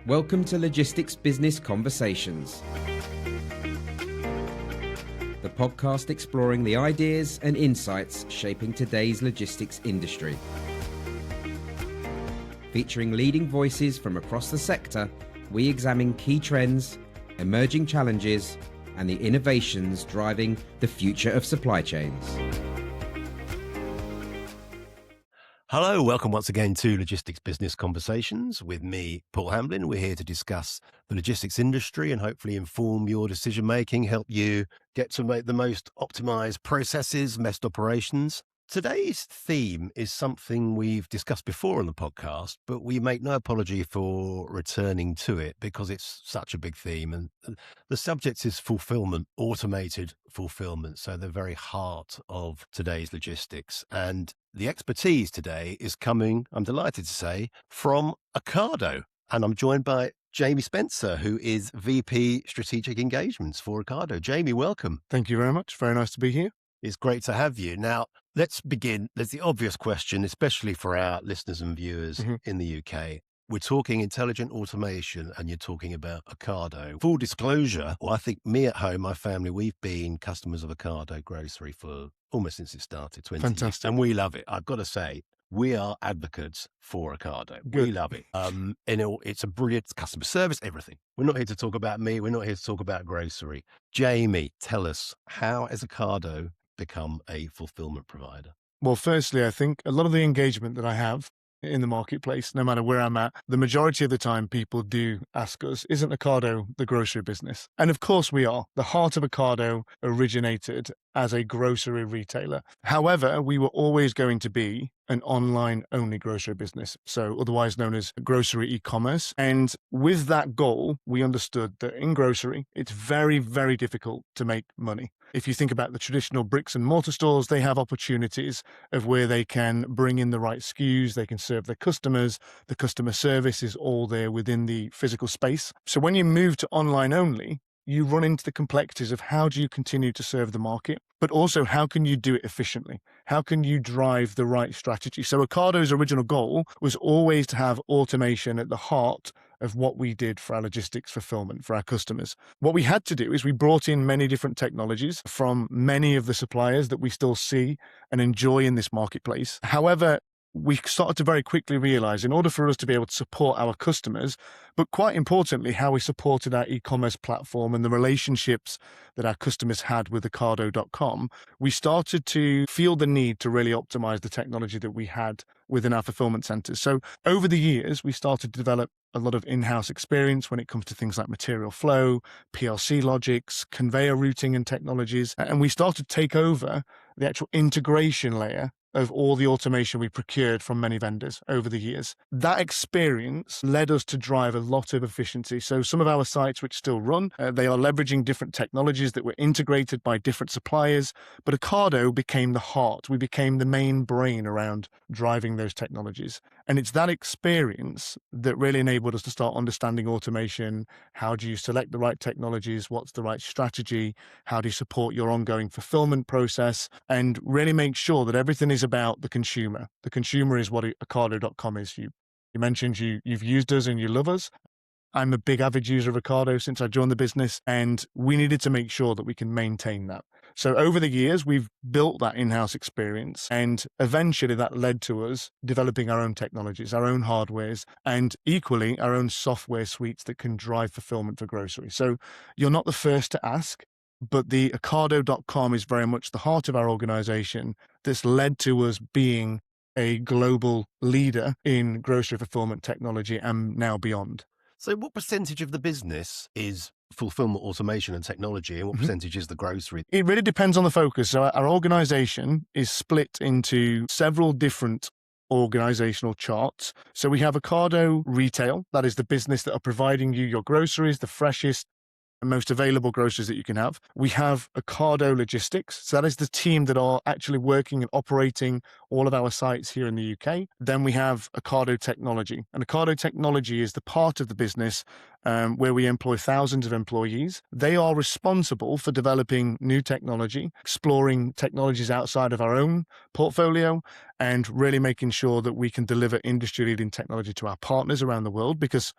Welcome to Logistics Business Conversations, the podcast exploring the ideas and insights shaping today's logistics industry. Featuring leading voices from across the sector, we examine key trends, emerging challenges, and the innovations driving the future of supply chains. Hello, welcome once again to Logistics Business Conversations with me, Paul Hamblin. We're here to discuss the logistics industry and hopefully inform your decision making, help you get to make the most optimized processes, best operations. Today's theme is something we've discussed before on the podcast, but we make no apology for returning to it because it's such a big theme. And the subject is fulfillment, automated fulfillment. So the very heart of today's logistics. And the expertise today is coming, I'm delighted to say, from Ocado. And I'm joined by Jamie Spencer, who is VP Strategic Engagements for Ocado. Jamie, welcome. Thank you very much. Very nice to be here. It's great to have you. Now, let's begin. There's the obvious question, especially for our listeners and viewers in the UK. We're talking intelligent automation and you're talking about Ocado. Full disclosure, well, I think me at home, my family, we've been customers of Ocado grocery for almost since it started, 20 Fantastic. years. And we love it. I've got to say, we are advocates for Ocado. Good. We love it. It's a brilliant customer service, everything. We're not here to talk about me. We're not here to talk about grocery. Jamie, tell us, how has Ocado become a fulfillment provider? Well, firstly, I think a lot of the engagement that I have in the marketplace, no matter where I'm at, the majority of the time people do ask us, isn't Ocado the grocery business? And of course we are. The heart of Ocado originated as a grocery retailer. However, we were always going to be an online-only grocery business, so otherwise known as grocery e-commerce. And with that goal, we understood that in grocery, it's very, very difficult to make money. If you think about the traditional bricks and mortar stores, they have opportunities of where they can bring in the right SKUs, they can serve their customers, the customer service is all there within the physical space. So when you move to online only, you run into the complexities of how do you continue to serve the market, but also how can you do it efficiently? How can you drive the right strategy? So Ocado's original goal was always to have automation at the heart of what we did for our logistics fulfillment for our customers. What we had to do is we brought in many different technologies from many of the suppliers that we still see and enjoy in this marketplace. However, we started to very quickly realize in order for us to be able to support our customers, but quite importantly, how we supported our e-commerce platform and the relationships that our customers had with Ocado.com, we started to feel the need to really optimize the technology that we had within our fulfillment centers. So over the years, we started to develop a lot of in-house experience when it comes to things like material flow, PLC logics, conveyor routing and technologies. And we started to take over the actual integration layer of all the automation we procured from many vendors over the years. That experience led us to drive a lot of efficiency. So some of our sites which still run, they are leveraging different technologies that were integrated by different suppliers, but Ocado became the heart. We became the main brain around driving those technologies. And it's that experience that really enabled us to start understanding automation. How do you select the right technologies? What's the right strategy? How do you support your ongoing fulfillment process? And really make sure that everything is about the consumer. The consumer is what Ocado.com is. You mentioned you've used us and you love us. I'm a big avid user of Ocado since I joined the business, and we needed to make sure that we can maintain that. So over the years, we've built that in-house experience, and eventually that led to us developing our own technologies, our own hardwares, and equally our own software suites that can drive fulfillment for grocery. So you're not the first to ask, but the Ocado.com is very much the heart of our organization that's led to us being a global leader in grocery fulfillment technology and now beyond. So what percentage of the business is fulfillment automation and technology, and what percentage is the grocery? It really depends on the focus. So our organization is split into several different organizational charts. So we have Ocado Retail, that is the business that are providing you your groceries, the freshest and most available groceries that you can have. We have Ocado Logistics. So that is the team that are actually working and operating all of our sites here in the UK. Then we have Ocado Technology. And Ocado Technology is the part of the business where we employ thousands of employees. They are responsible for developing new technology, exploring technologies outside of our own portfolio, and really making sure that we can deliver industry-leading technology to our partners around the world, because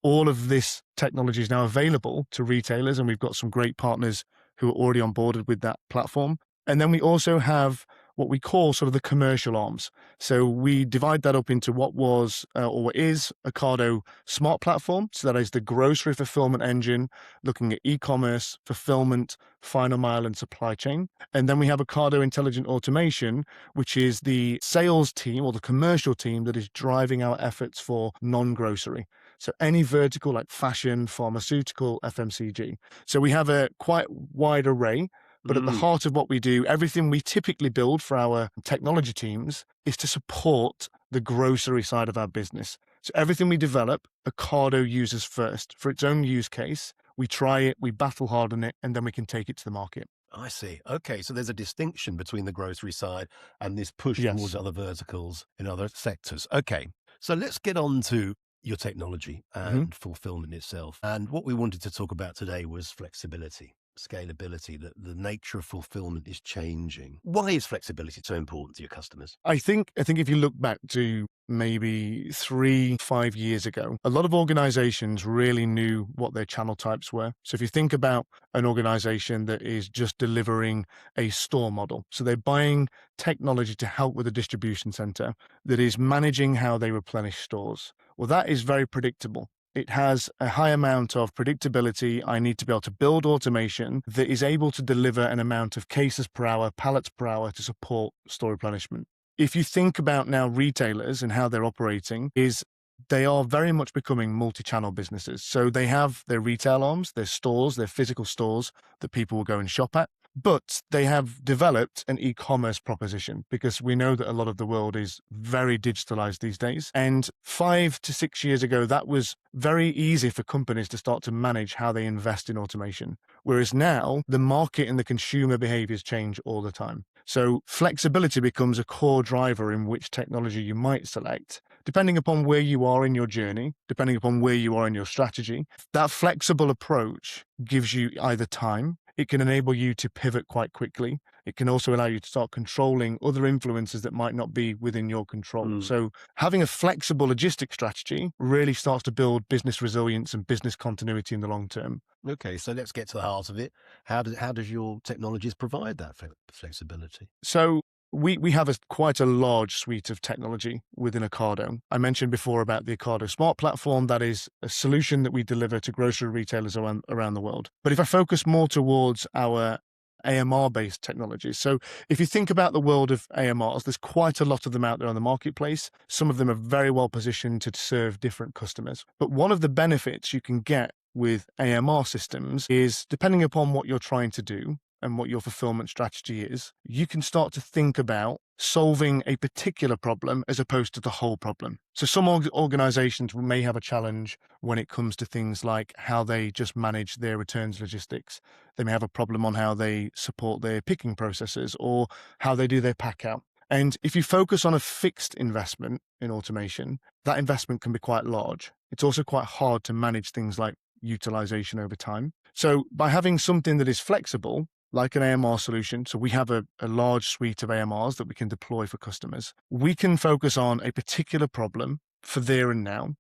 All of this technology is now available to retailers, and we've got some great partners who are already onboarded with that platform. And then we also have what we call sort of the commercial arms. So we divide that up into what was or is Ocado Smart Platform. So that is the grocery fulfillment engine, looking at e-commerce, fulfillment, final mile, and supply chain. And then we have Ocado Intelligent Automation, which is the sales team or the commercial team that is driving our efforts for non-grocery. So any vertical like fashion, pharmaceutical, FMCG. So we have a quite wide array. But at the heart of what we do, everything we typically build for our technology teams is to support the grocery side of our business. So everything we develop, Ocado uses first for its own use case. We try it, we battle hard on it, and then we can take it to the market. I see. Okay, so there's a distinction between the grocery side and this push Yes. towards other verticals in other sectors. Okay, so let's get on to your technology and fulfillment itself. And what we wanted to talk about today was flexibility, scalability, that the nature of fulfillment is changing. Why is flexibility so important to your customers? I think if you look back to maybe 3-5 years ago, a lot of organizations really knew what their channel types were. So if you think about an organization that is just delivering a store model, so they're buying technology to help with a distribution center that is managing how they replenish stores. Well, that is very predictable. It has a high amount of predictability. I need to be able to build automation that is able to deliver an amount of cases per hour, pallets per hour to support store replenishment. If you think about now retailers and how they're operating, is they are very much becoming multi-channel businesses. So they have their retail arms, their stores, their physical stores that people will go and shop at. But they have developed an e-commerce proposition because we know that a lot of the world is very digitalized these days. And 5 to 6 years ago, that was very easy for companies to start to manage how they invest in automation. Whereas now, the market and the consumer behaviors change all the time. So flexibility becomes a core driver in which technology you might select, depending upon where you are in your journey, depending upon where you are in your strategy. That flexible approach gives you either time. It can enable you to pivot quite quickly. It can also allow you to start controlling other influences that might not be within your control. So having a flexible logistic strategy really starts to build business resilience and business continuity in the long term. Okay, so let's get to the heart of it. How does your technologies provide that flexibility? So we have quite a large suite of technology within Ocado. I mentioned before about the Ocado Smart Platform. That is a solution that we deliver to grocery retailers around the world. But if I focus more towards our AMR-based technologies. So if you think about the world of AMRs, there's quite a lot of them out there on the marketplace. Some of them are very well positioned to serve different customers. But one of the benefits you can get with AMR systems is, depending upon what you're trying to do and what your fulfillment strategy is, you can start to think about solving a particular problem as opposed to the whole problem. So some organizations may have a challenge when it comes to things like how they just manage their returns logistics. They may have a problem on how they support their picking processes or how they do their pack out. And if you focus on a fixed investment in automation, that investment can be quite large. It's also quite hard to manage things like utilization over time. So by having something that is flexible, like an AMR solution, so we have a large suite of AMRs that we can deploy for customers. We can focus on a particular problem for there and now.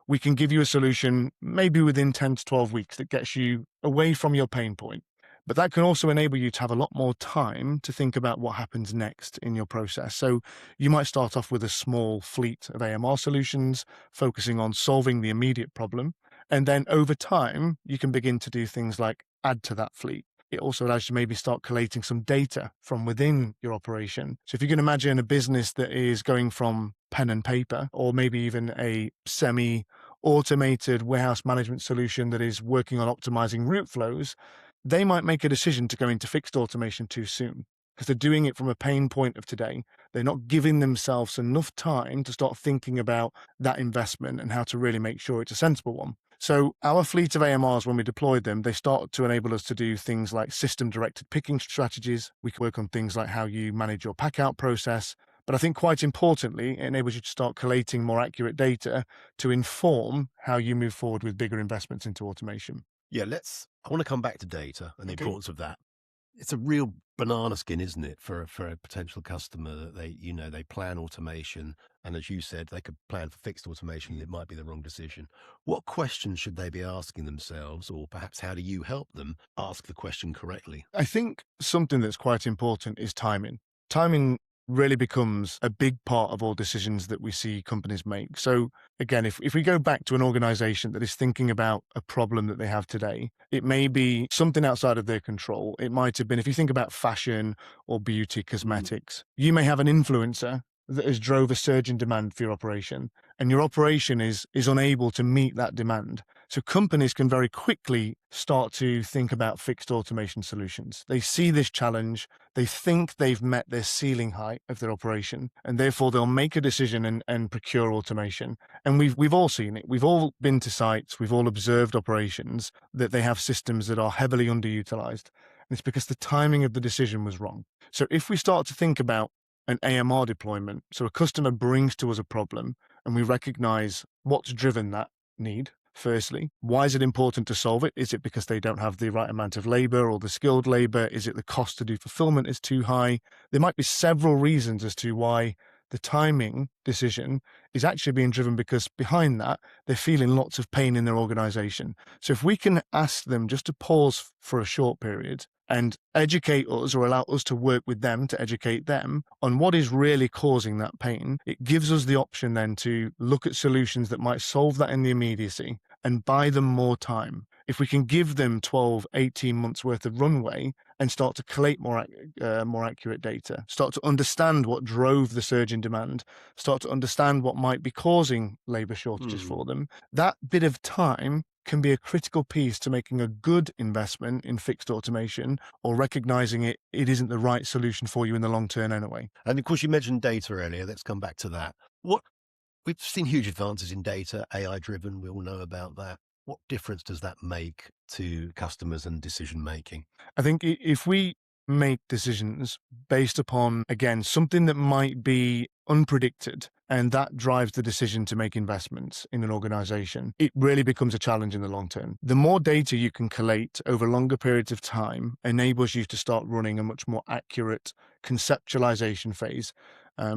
We can give you a solution maybe within 10 to 12 weeks that gets you away from your pain point. But that can also enable you to have a lot more time to think about what happens next in your process. So you might start off with a small fleet of AMR solutions, focusing on solving the immediate problem. And then over time, you can begin to do things like add to that fleet. It also allows you to maybe start collating some data from within your operation. So if you can imagine a business that is going from pen and paper, or maybe even a semi-automated warehouse management solution that is working on optimizing route flows, they might make a decision to go into fixed automation too soon because they're doing it from a pain point of today. They're not giving themselves enough time to start thinking about that investment and how to really make sure it's a sensible one. So our fleet of AMRs, when we deployed them, they start to enable us to do things like system-directed picking strategies. We can work on things like how you manage your pack-out process. But I think quite importantly, it enables you to start collating more accurate data to inform how you move forward with bigger investments into automation. Yeah, I want to come back to data and the importance of that. it's a real banana skin, isn't it, for a potential customer that they plan automation, and as you said, they could plan for fixed automation, and it might be the wrong decision. What questions should they be asking themselves, or perhaps how do you help them ask the question correctly? I think something that's quite important is timing. Timing really becomes a big part of all decisions that we see companies make. So again, if we go back to an organization that is thinking about a problem that they have today, it may be something outside of their control. It might have been, if you think about fashion or beauty, cosmetics, you may have an influencer that has drove a surge in demand for your operation, and your operation is unable to meet that demand. So companies can very quickly start to think about fixed automation solutions. They see this challenge, they think they've met their ceiling height of their operation, and therefore they'll make a decision and procure automation. And we've all seen it. We've all been to sites, we've all observed operations that they have systems that are heavily underutilized. And it's because the timing of the decision was wrong. So if we start to think about an AMR deployment, so a customer brings to us a problem and we recognize what's driven that need. Firstly, why is it important to solve it? Is it because they don't have the right amount of labor or the skilled labor? Is it the cost to do fulfillment is too high? There might be several reasons as to why the timing decision is actually being driven, because behind that, they're feeling lots of pain in their organization. So if we can ask them just to pause for a short period and educate us, or allow us to work with them to educate them on what is really causing that pain, it gives us the option then to look at solutions that might solve that in the immediacy and buy them more time. If we can give them 12, 18 months worth of runway and start to collate more accurate data, start to understand what drove the surge in demand, start to understand what might be causing labor shortages for them, that bit of time can be a critical piece to making a good investment in fixed automation, or recognizing it isn't the right solution for you in the long term anyway. And of course, you mentioned data earlier. Let's come back to that. We've seen huge advances in data, AI driven. We all know about that. What difference does that make to customers and decision making? I think if we make decisions based upon, again, something that might be unpredicted, and that drives the decision to make investments in an organization, it really becomes a challenge in the long term. The more data you can collate over longer periods of time enables you to start running a much more accurate conceptualization phase.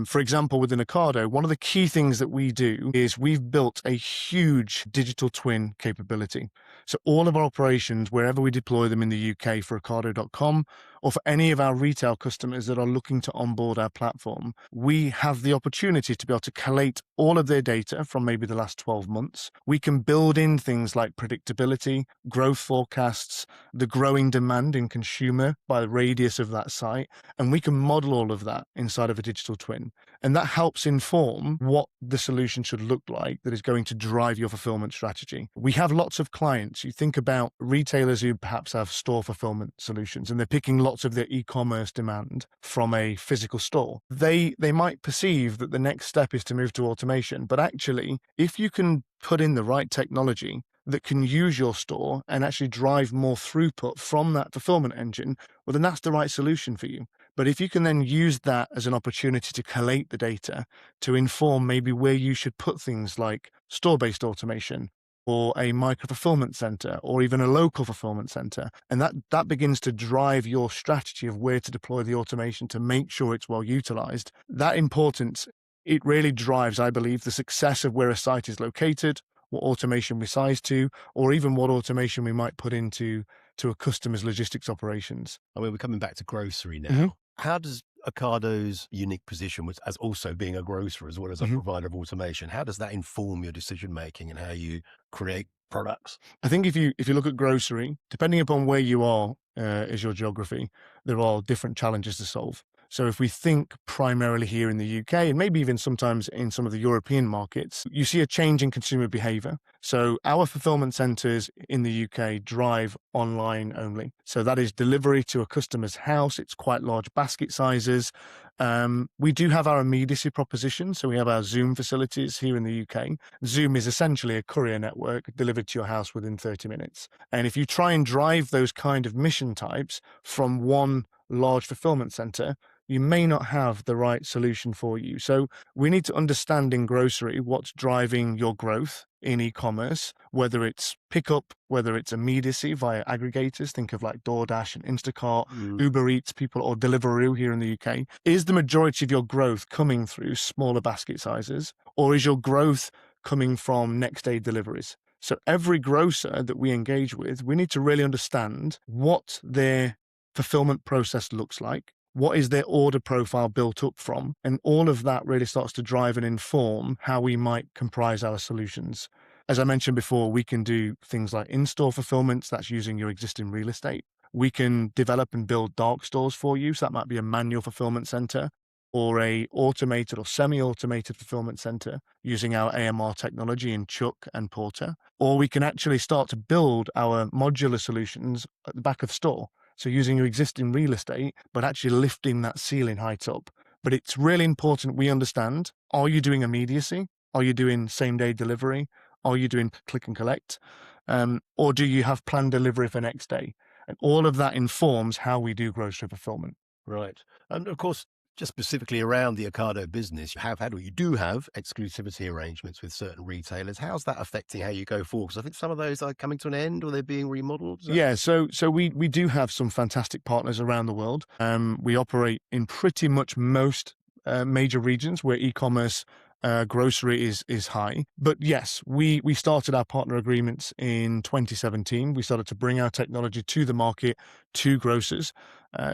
For example, within Ocado, one of the key things that we do is we've built a huge digital twin capability. So all of our operations, wherever we deploy them in the UK for Ocado.com, or for any of our retail customers that are looking to onboard our platform, we have the opportunity to be able to collate all of their data from maybe the last 12 months. We can build in things like predictability, growth forecasts, the growing demand in consumer by the radius of that site, and we can model all of that inside of a digital twin. And that helps inform what the solution should look like that is going to drive your fulfillment strategy. We have lots of clients. You think about retailers who perhaps have store fulfillment solutions, and they're picking lots of their e-commerce demand from a physical store. They might perceive that the next step is to move to automation, but actually, if you can put in the right technology that can use your store and actually drive more throughput from that fulfillment engine, well, then that's the right solution for you. But if you can then use that as an opportunity to collate the data to inform maybe where you should put things like store-based automation, or a micro fulfillment center, or even a local fulfillment center, and that begins to drive your strategy of where to deploy the automation to make sure it's well utilized, that importance, it really drives, I believe, the success of where a site is located, what automation we size to, or even what automation we might put into a customer's logistics operations. I mean, we're coming back to grocery now. Mhm. How does Ocado's unique position, as also being a grocer as well as a provider of automation, how does that inform your decision making and how you create products? I think if you look at grocery, depending upon where you are as your geography, there are different challenges to solve. So if we think primarily here in the UK, and maybe even sometimes in some of the European markets, you see a change in consumer behavior. So our fulfillment centers in the UK drive online only. So that is delivery to a customer's house. It's quite large basket sizes. We do have our immediacy proposition. So we have our Zoom facilities here in the UK. Zoom is essentially a courier network delivered to your house within 30 minutes. And if you try and drive those kind of mission types from one large fulfillment center, you may not have the right solution for you. So we need to understand in grocery what's driving your growth in e-commerce, whether it's pickup, whether it's immediacy via aggregators, think of like DoorDash and Instacart, Uber Eats, people, or Deliveroo here in the UK, is the majority of your growth coming through smaller basket sizes, or is your growth coming from next day deliveries? So every grocer that we engage with, we need to really understand what their fulfillment process looks like. What is their order profile built up from? And all of that really starts to drive and inform how we might comprise our solutions. As I mentioned before, we can do things like in-store fulfillments, that's using your existing real estate. We can develop and build dark stores for you, so that might be a manual fulfillment center or a automated or semi-automated fulfillment center using our AMR technology in Chuck and Porter. Or we can actually start to build our modular solutions at the back of store. So using your existing real estate, but actually lifting that ceiling height up. But it's really important we understand, are you doing immediacy? Are you doing same day delivery? Are you doing click and collect? Or do you have planned delivery for next day? And all of that informs how we do grocery fulfillment. Right. And of course, just specifically around the Ocado business, you do have exclusivity arrangements with certain retailers. How's that affecting how you go forward? Because I think some of those are coming to an end or they're being remodeled. Yeah, so we do have some fantastic partners around the world. We operate in pretty much most major regions where e-commerce grocery is high. But yes, we started our partner agreements in 2017. We started to bring our technology to the market, to grocers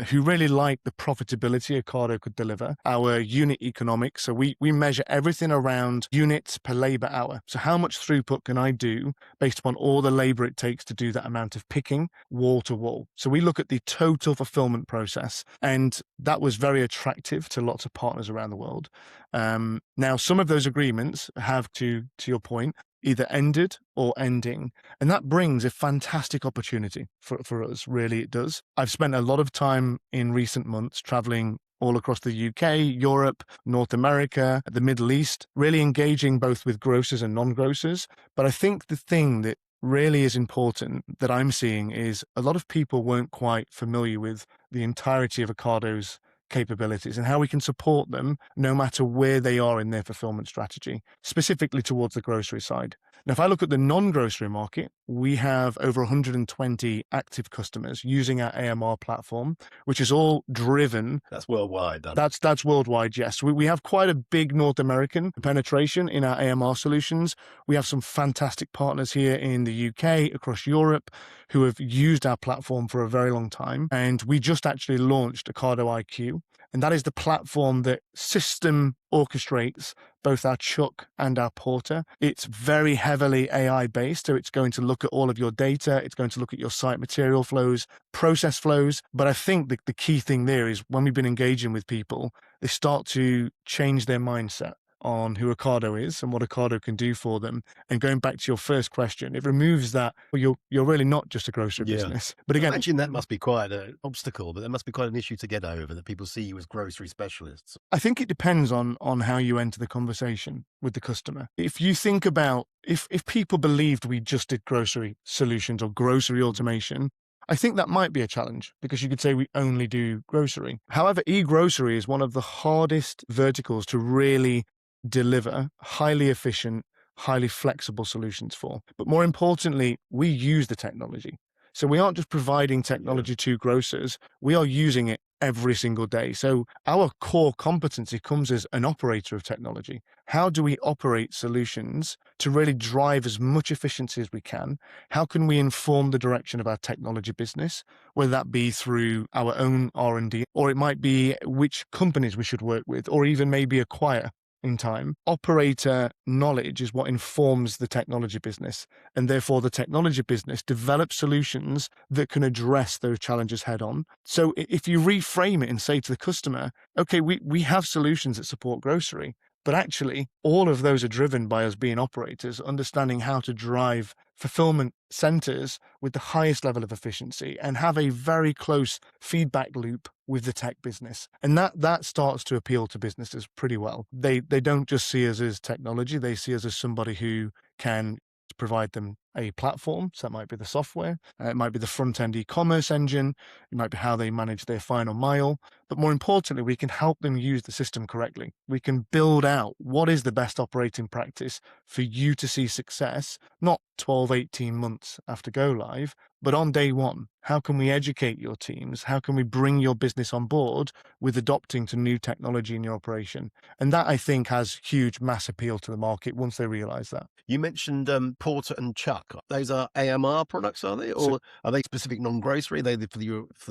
who really liked the profitability Ocado could deliver, our unit economics. So we measure everything around units per labor hour. So how much throughput can I do based upon all the labor it takes to do that amount of picking wall to wall? So we look at the total fulfillment process, and that was very attractive to lots of partners around the world. Now, some of those agreements have, to your point, either ended or ending. And that brings a fantastic opportunity for us, really it does. I've spent a lot of time in recent months traveling all across the UK, Europe, North America, the Middle East, really engaging both with grocers and non-grocers. But I think the thing that really is important that I'm seeing is a lot of people weren't quite familiar with the entirety of Ocado's capabilities and how we can support them no matter where they are in their fulfillment strategy, specifically towards the grocery side. Now, if I look at the non-grocery market, we have over 120 active customers using our AMR platform, which is all driven. That's worldwide. That's worldwide, yes. We have quite a big North American penetration in our AMR solutions. We have some fantastic partners here in the UK, across Europe, who have used our platform for a very long time. And we just actually launched Ocado IQ. And that is the platform that system orchestrates both our Chuck and our Porter. It's very heavily AI based, so it's going to look at all of your data. It's going to look at your site material flows, process flows. But I think the key thing there is when we've been engaging with people, they start to change their mindset on who Ocado is and what Ocado can do for them. And going back to your first question, it removes that, well, you're really not just a grocery business. But again, I imagine that must be quite an obstacle, but that must be quite an issue to get over, that people see you as grocery specialists. I think it depends on how you enter the conversation with the customer. If you think about, if people believed we just did grocery solutions or grocery automation, I think that might be a challenge because you could say we only do grocery. However, e-grocery is one of the hardest verticals to really deliver highly efficient, highly flexible solutions for. But more importantly, we use the technology. So we aren't just providing technology to grocers, we are using it every single day. So our core competency comes as an operator of technology. How do we operate solutions to really drive as much efficiency as we can? How can we inform the direction of our technology business, whether that be through our own R&D, or it might be which companies we should work with, or even maybe acquire in time? Operator knowledge is what informs the technology business, and therefore the technology business develops solutions that can address those challenges head on. So if you reframe it and say to the customer, okay, we have solutions that support grocery, but actually all of those are driven by us being operators, understanding how to drive fulfillment centers with the highest level of efficiency and have a very close feedback loop with the tech business. And that starts to appeal to businesses pretty well. They don't just see us as technology, they see us as somebody who can provide them a platform. So that might be the software, it might be the front-end e-commerce engine, it might be how they manage their final mile. But more importantly, we can help them use the system correctly. We can build out what is the best operating practice for you to see success, not 12, 18 months after go live, but on day one. How can we educate your teams? How can we bring your business on board with adopting to new technology in your operation? And that, I think, has huge mass appeal to the market once they realize that. You mentioned Porter and Chuck. Those are AMR products, are they? Or are they specific non-grocery? Are they for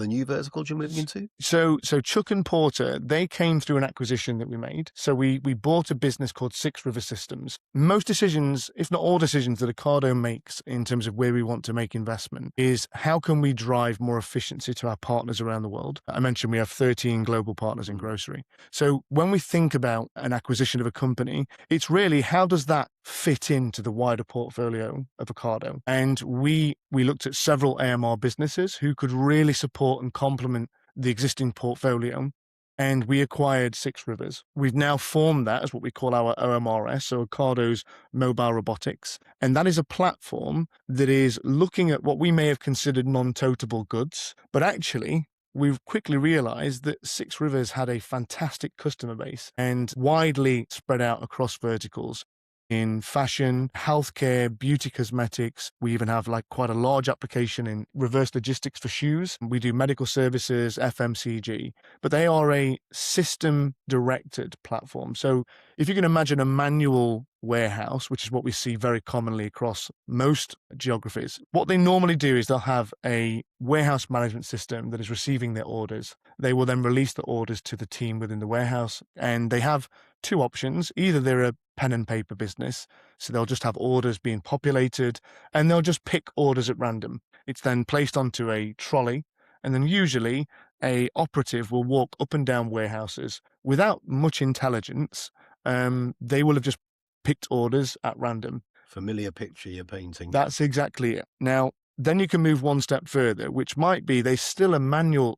the new verticals you're moving into? So Chuck and Porter, they came through an acquisition that we made. So we bought a business called Six River Systems. Most decisions, if not all decisions that Ocado makes in terms of where we want to make investment is how can we drive more efficiency to our partners around the world? I mentioned we have 13 global partners in grocery. So when we think about an acquisition of a company, it's really how does that fit into the wider portfolio of Ocado? And we looked at several AMR businesses who could really support and complement the existing portfolio, and we acquired Six Rivers. We've now formed that as what we call our AMRs, so Ocado's Mobile Robotics, and that is a platform that is looking at what we may have considered non-totable goods, but actually we've quickly realized that Six Rivers had a fantastic customer base and widely spread out across verticals. In fashion, healthcare, beauty cosmetics. We even have quite a large application in reverse logistics for shoes. We do medical services, FMCG, but they are a system-directed platform. So if you can imagine a manual warehouse, which is what we see very commonly across most geographies, what they normally do is they'll have a warehouse management system that is receiving their orders. They will then release the orders to the team within the warehouse, and they have two options. Either they're a pen and paper business, so they'll just have orders being populated and they'll just pick orders at random. It's then placed onto a trolley, and then usually a operative will walk up and down warehouses without much intelligence. They will have just picked orders at random. Familiar picture you're painting. That's exactly it. Now, then you can move one step further, which might be they're still a manually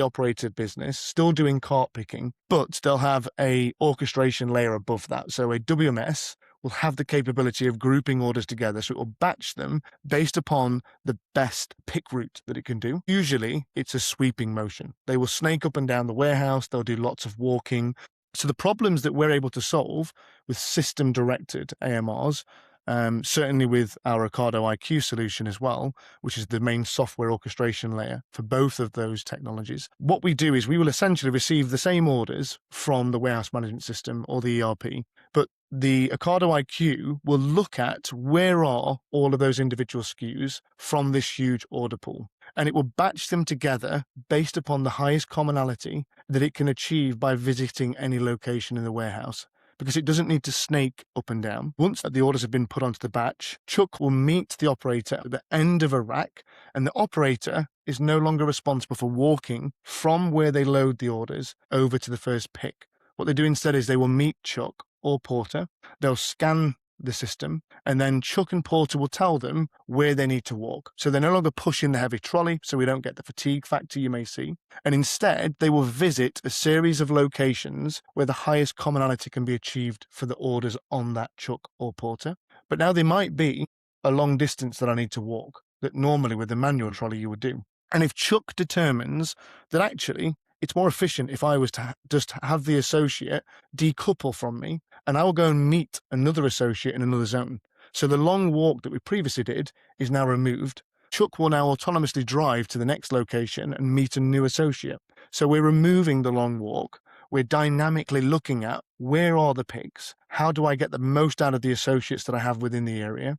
operated business, still doing cart picking, but they'll have a orchestration layer above that. So a WMS will have the capability of grouping orders together, so it will batch them based upon the best pick route that it can do. Usually, it's a sweeping motion. They will snake up and down the warehouse, they'll do lots of walking. So the problems that we're able to solve with system-directed AMRs, certainly with our Ocado IQ solution as well, which is the main software orchestration layer for both of those technologies. What we do is we will essentially receive the same orders from the warehouse management system or the ERP, but the Ocado IQ will look at where are all of those individual SKUs from this huge order pool. And it will batch them together based upon the highest commonality that it can achieve by visiting any location in the warehouse, because it doesn't need to snake up and down. Once the orders have been put onto the batch, Chuck will meet the operator at the end of a rack, and the operator is no longer responsible for walking from where they load the orders over to the first pick. What they do instead is they will meet Chuck or Porter, they'll scan the system, and then Chuck and Porter will tell them where they need to walk. So they're no longer pushing the heavy trolley, so we don't get the fatigue factor you may see. And instead, they will visit a series of locations where the highest commonality can be achieved for the orders on that Chuck or Porter. But now they might be a long distance that I need to walk, that normally with a manual trolley you would do. And if Chuck determines that actually it's more efficient if I was to just have the associate decouple from me, and I will go and meet another associate in another zone. So the long walk that we previously did is now removed. Chuck will now autonomously drive to the next location and meet a new associate. So we're removing the long walk. We're dynamically looking at where are the picks? How do I get the most out of the associates that I have within the area?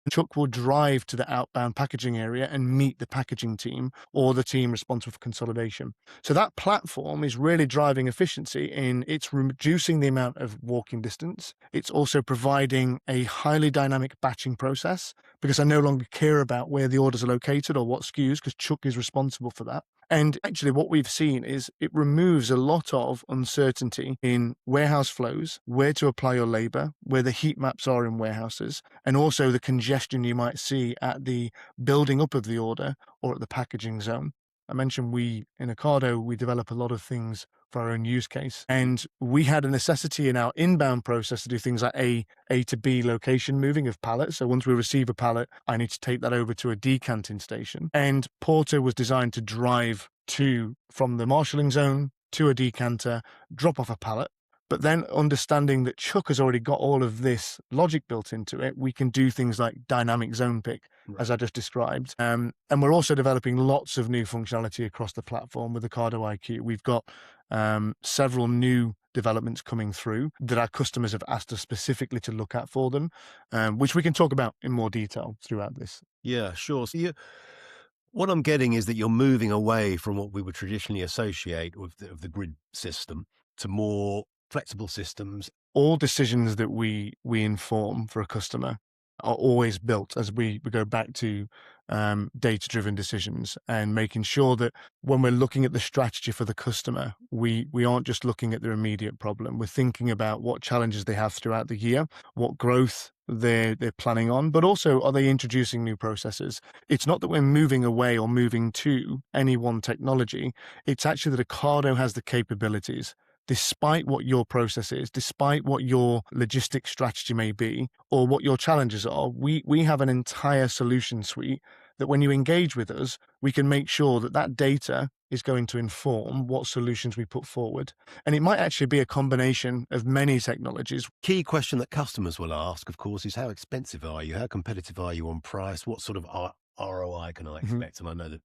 Chuck will drive to the outbound packaging area and meet the packaging team or the team responsible for consolidation. So that platform is really driving efficiency in it's reducing the amount of walking distance. It's also providing a highly dynamic batching process because I no longer care about where the orders are located or what SKUs because Chuck is responsible for that. And actually what we've seen is it removes a lot of uncertainty in warehouse flows, where to apply your labor, where the heat maps are in warehouses, and also the congestion you might see at the building up of the order or at the packaging zone. I mentioned in Ocado, we develop a lot of things for our own use case. And we had a necessity in our inbound process to do things like A to B location moving of pallets. So once we receive a pallet, I need to take that over to a decanting station. And Porter was designed to drive from the marshalling zone to a decanter, drop off a pallet. But then understanding that Chuck has already got all of this logic built into it, we can do things like dynamic zone pick, as I just described. And we're also developing lots of new functionality across the platform with Ocado IQ. We've got several new developments coming through that our customers have asked us specifically to look at for them, which we can talk about in more detail throughout this. Yeah, sure. So what I'm getting is that you're moving away from what we would traditionally associate with the grid system to more flexible systems. All decisions that we inform for a customer are always built as we go back to data-driven decisions and making sure that when we're looking at the strategy for the customer, we aren't just looking at their immediate problem. We're thinking about what challenges they have throughout the year, what growth they're planning on, but also are they introducing new processes? It's not that we're moving away or moving to any one technology. It's actually that Ocado has the capabilities, despite what your process is, despite what your logistics strategy may be, or what your challenges are. We have an entire solution suite that when you engage with us, we can make sure that that data is going to inform what solutions we put forward. And it might actually be a combination of many technologies. Key question that customers will ask, of course, is how expensive are you? How competitive are you on price? What sort of ROI can I expect? And I know that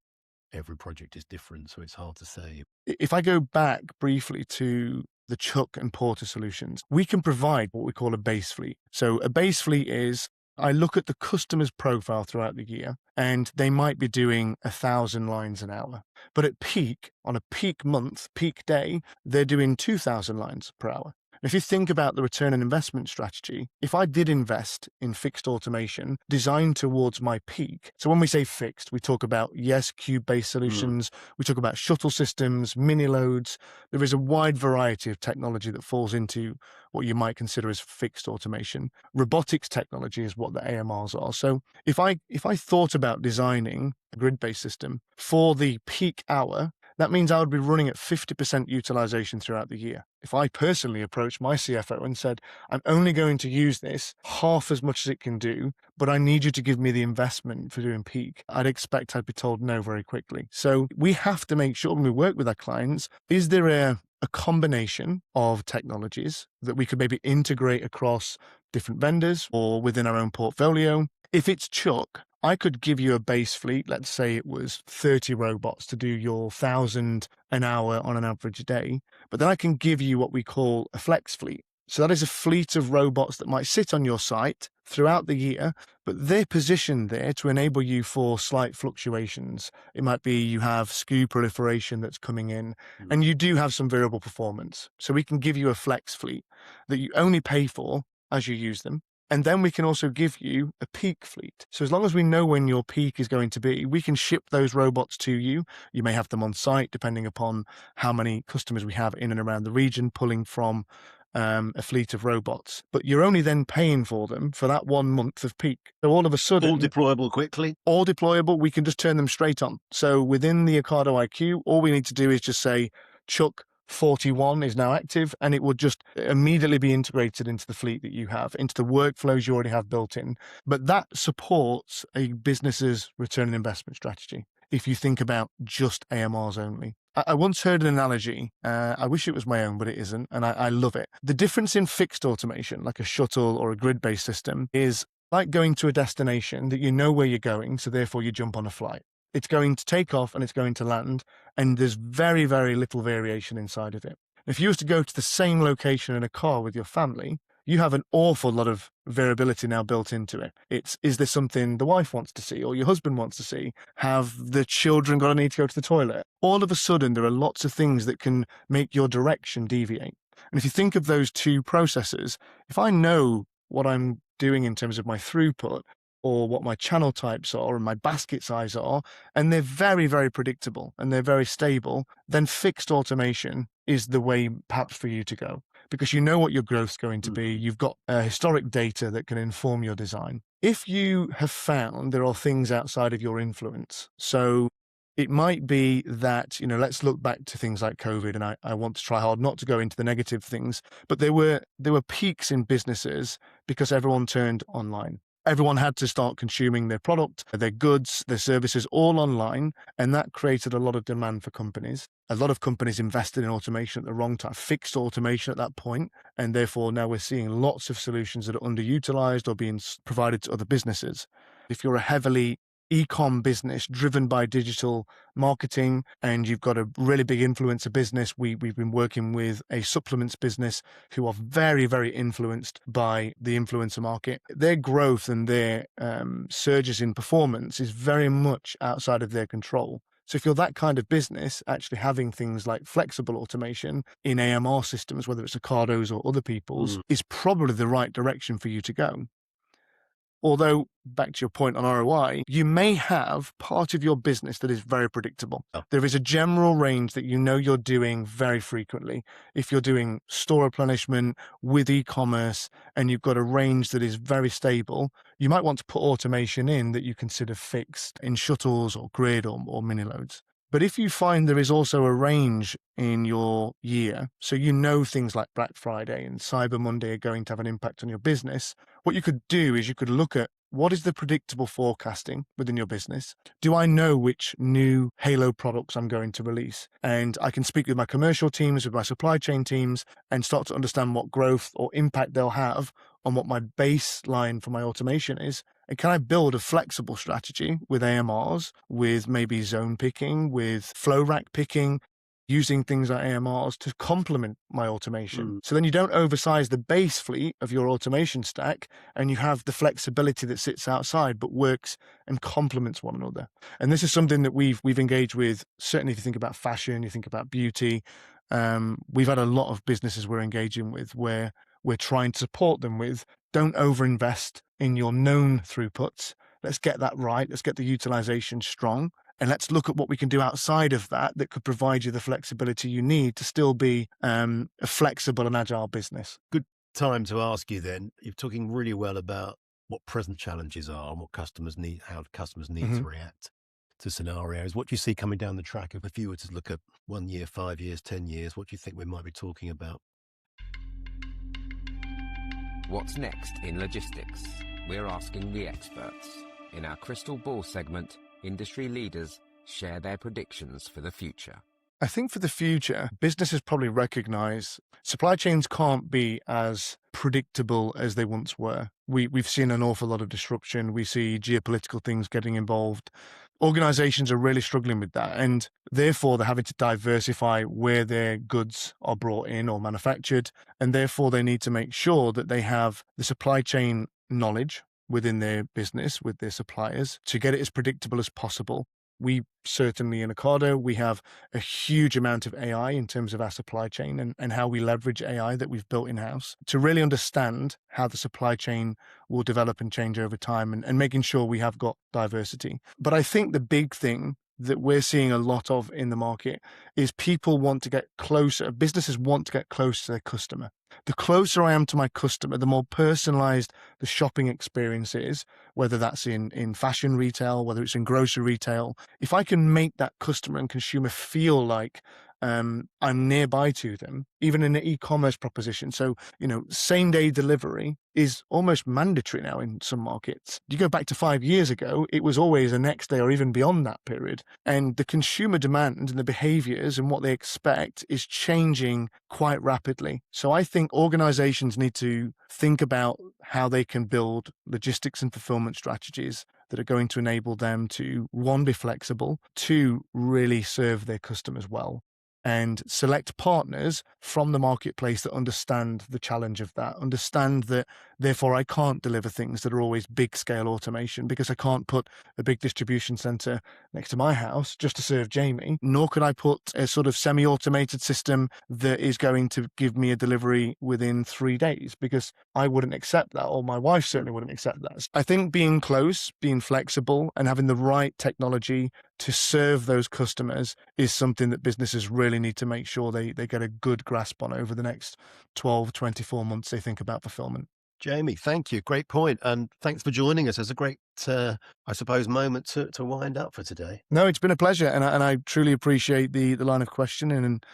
every project is different, so it's hard to say. If I go back briefly to the Chuck and Porter solutions, we can provide what we call a base fleet. So a base fleet is, I look at the customer's profile throughout the year, and they might be doing 1,000 lines an hour. But at peak, on a peak month, peak day, they're doing 2,000 lines per hour. If you think about the return on investment strategy, if I did invest in fixed automation designed towards my peak, so when we say fixed, we talk about, yes, cube-based solutions, we talk about shuttle systems, mini loads. There is a wide variety of technology that falls into what you might consider as fixed automation. Robotics technology is what the AMRs are. So if I thought about designing a grid-based system for the peak hour, that means I would be running at 50% utilization throughout the year. If I personally approached my CFO and said, I'm only going to use this half as much as it can do, but I need you to give me the investment for doing peak, I'd expect I'd be told no very quickly. So we have to make sure when we work with our clients, is there a combination of technologies that we could maybe integrate across different vendors or within our own portfolio? If it's Chuck, I could give you a base fleet, let's say it was 30 robots to do your 1,000 an hour on an average day, but then I can give you what we call a flex fleet. So that is a fleet of robots that might sit on your site throughout the year, but they're positioned there to enable you for slight fluctuations. It might be you have SKU proliferation that's coming in, and you do have some variable performance. So we can give you a flex fleet that you only pay for as you use them. And then we can also give you a peak fleet. So as long as we know when your peak is going to be, we can ship those robots to you. You may have them on site, depending upon how many customers we have in and around the region pulling from a fleet of robots. But you're only then paying for them for that 1 month of peak. So all of a sudden... All deployable quickly? All deployable. We can just turn them straight on. So within the Ocado IQ, all we need to do is just say, Chuck, 41 is now active, and it would just immediately be integrated into the fleet that you have, into the workflows you already have built in. But that supports a business's return on investment strategy if you think about just AMRs only. I once heard an analogy, I wish it was my own, but it isn't, and I love it. The difference in fixed automation, like a shuttle or a grid-based system, is like going to a destination that you know where you're going, so therefore you jump on a flight. It's going to take off and it's going to land, and there's very, very little variation inside of it. If you was to go to the same location in a car with your family, you have an awful lot of variability now built into it. Is there something the wife wants to see or your husband wants to see? Have the children got a need to go to the toilet? All of a sudden, there are lots of things that can make your direction deviate. And if you think of those two processes, if I know what I'm doing in terms of my throughput, or what my channel types are and my basket size are, and they're very, very predictable and they're very stable, then fixed automation is the way perhaps for you to go, because you know what your growth's going to be. You've got historic data that can inform your design. If you have found there are things outside of your influence, so It might be that, let's look back to things like COVID, and I want to try hard not to go into the negative things, but there were peaks in businesses because everyone turned online. Everyone had to start consuming their product, their goods, their services all online, and that created a lot of demand for companies. A lot of companies invested in automation at the wrong time, fixed automation at that point, and therefore now we're seeing lots of solutions that are underutilized or being provided to other businesses. If you're a heavily e-com business driven by digital marketing and you've got a really big influencer business, we've been working with a supplements business who are very, very influenced by the influencer market. Their growth and their surges in performance is very much outside of their control. So if you're that kind of business, actually having things like flexible automation in AMR systems, whether it's Ocado's or other people's, is probably the right direction for you to go. Although, back to your point on ROI, you may have part of your business that is very predictable. Oh. There is a general range that you're doing very frequently. If you're doing store replenishment with e-commerce and you've got a range that is very stable, you might want to put automation in that you consider fixed in shuttles or grid or mini loads. But if you find there is also a range in your year, so things like Black Friday and Cyber Monday are going to have an impact on your business, what you could do is you could look at what is the predictable forecasting within your business? Do I know which new Halo products I'm going to release? And I can speak with my commercial teams, with my supply chain teams, and start to understand what growth or impact they'll have on what my baseline for my automation is. And can I build a flexible strategy with AMRs, with maybe zone picking, with flow rack picking, using things like AMRs to complement my automation? So then you don't oversize the base fleet of your automation stack, and you have the flexibility that sits outside but works and complements one another. And this is something that we've engaged with. Certainly, if you think about fashion, you think about beauty. We've had a lot of businesses we're engaging with where we're trying to support them with, don't overinvest in your known throughputs. Let's get that right. Let's get the utilization strong. And let's look at what we can do outside of that could provide you the flexibility you need to still be a flexible and agile business. Good time to ask you then. You're talking really well about what present challenges are and what customers need, how customers need to react to scenarios. What do you see coming down the track? If you were to look at 1 year, 5 years, 10 years, what do you think we might be talking about? What's next in logistics? We're asking the experts. In our Crystal Ball segment, industry leaders share their predictions for the future. I think for the future, businesses probably recognize supply chains can't be as predictable as they once were. We've seen an awful lot of disruption. We see geopolitical things getting involved. Organizations are really struggling with that, and therefore they're having to diversify where their goods are brought in or manufactured, and therefore they need to make sure that they have the supply chain knowledge within their business with their suppliers to get it as predictable as possible. We certainly in Ocado, we have a huge amount of AI in terms of our supply chain and how we leverage AI that we've built in-house to really understand how the supply chain will develop and change over time and making sure we have got diversity. But I think the big thing that we're seeing a lot of in the market is people want to get closer, businesses want to get close to their customer. The closer I am to my customer, the more personalized the shopping experience is, whether that's in fashion retail, whether it's in grocery retail. If I can make that customer and consumer feel like I'm nearby to them, even in an e-commerce proposition. So, same day delivery is almost mandatory now in some markets. You go back to 5 years ago, it was always the next day or even beyond that period. And the consumer demand and the behaviors and what they expect is changing quite rapidly. So I think organizations need to think about how they can build logistics and fulfillment strategies that are going to enable them to, one, be flexible, two, really serve their customers well, and select partners from the marketplace that understand the challenge of that, understand that therefore I can't deliver things that are always big scale automation because I can't put a big distribution center next to my house just to serve Jamie, nor could I put a sort of semi-automated system that is going to give me a delivery within 3 days because I wouldn't accept that, or my wife certainly wouldn't accept that. I think being close, being flexible and having the right technology to serve those customers is something that businesses really need to make sure they get a good grasp on over the next 12, 24 months they think about fulfillment. Jamie, thank you. Great point. And thanks for joining us. It's a great, I suppose, moment to wind up for today. No, it's been a pleasure. And I truly appreciate the line of questioning. And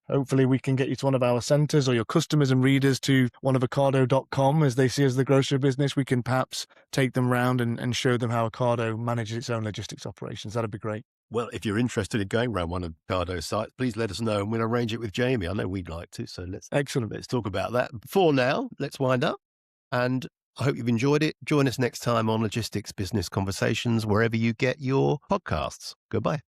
hopefully we can get you to one of our centres or your customers and readers to one of Ocado.com as they see us as the grocery business. We can perhaps take them round and show them how Ocado manages its own logistics operations. That'd be great. Well, if you're interested in going around one of Ocado's sites, please let us know and we'll arrange it with Jamie. I know we'd like to. So Excellent. let's talk about that. For now, let's wind up. And I hope you've enjoyed it. Join us next time on Logistics Business Conversations, wherever you get your podcasts. Goodbye.